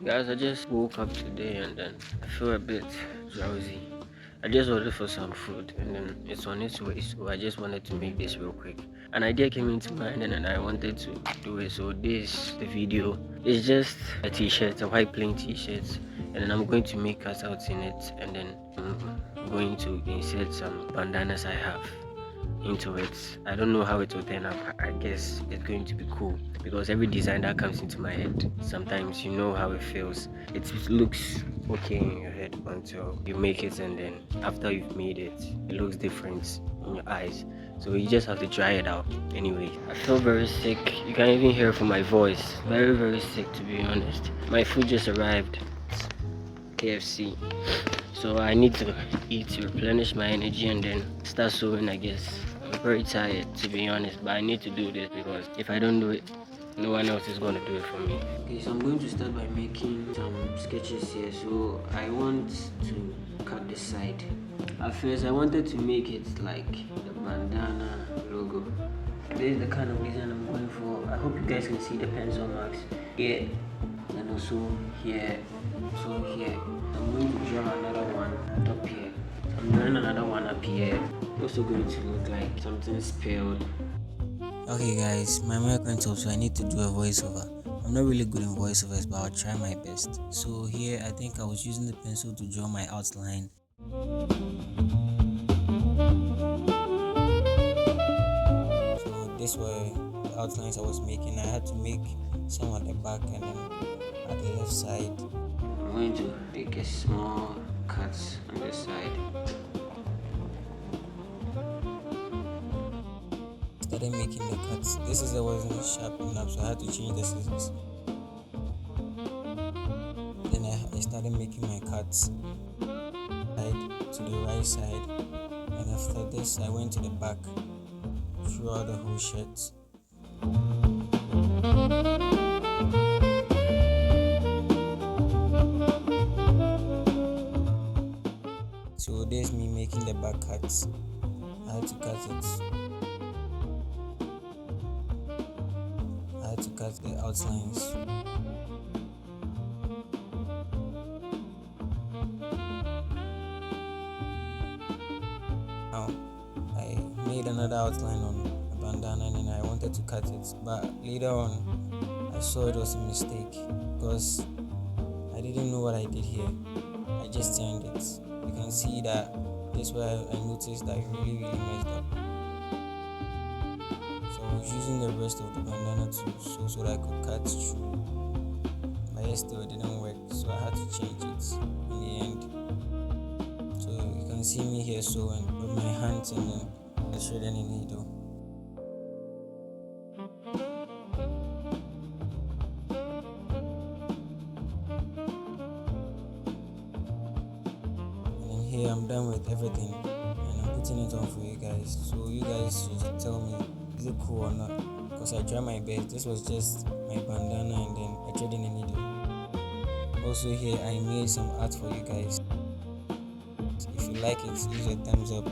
Guys, I just woke up today and then I feel a bit drowsy. I just ordered for some food and then it's on its way, so I just wanted to make this real quick. An idea came into mind and then I wanted to do it. So this the video. It's just a t-shirt, a white plain t-shirt, and then I'm going to make cutouts in it and then I'm going to insert some bandanas I have into it. I don't know how it will turn out. I guess it's going to be cool because every design that comes into my head, sometimes you know how it feels. It looks okay in your head until you make it, and then after you've made it, it looks different in your eyes. So you just have to try it out. Anyway, I feel very sick. You can even hear from my voice. Very, very sick to be honest. My food just arrived. KFC. So I need to eat to replenish my energy and then start sewing, I guess. I'm very tired to be honest, but I need to do this because if I don't do it, no one else is going to do it for me. Okay, so I'm going to start by making some sketches here. So I want to cut this side. At first, I wanted to make it like the bandana logo. This is the kind of design I'm going for. I hope you guys can see the pencil marks here and also here. So here, I'm going to draw another one up here. I'm drawing another one up here. Also going to look like something spilled. Okay, guys, my mic went off, so I need to do a voiceover. I'm not really good in voiceovers, but I'll try my best. So here, I think I was using the pencil to draw my outline. So these were the outlines I was making. I had to make some at the back and then at the left side. I'm going to make a small cut on the side. Started making the cuts. This scissor wasn't sharp enough, so I had to change the scissors. Then I started making my cuts right to the right side, and after this I went to the back throughout the whole shirt. So there's me making the back cuts. I had to cut it. I had to cut the outlines. Now I made another outline on a bandana and then I wanted to cut it, but later on I saw it was a mistake because I didn't know what I did here. I just turned it. You can see that this where I noticed that I really messed up. So I was using the rest of the bandana to so that I could cut through, but it still didn't work, so I had to change it in the end. So you can see me here sewing with my hands and then the thread and the needle. And then here I'm done with everything and I'm putting it on for you guys. So you guys should tell me, is it cool or not? Because I tried my best. This was just my bandana and then a thread and a needle. Also here I made some art for you guys. If you like it, use a thumbs up.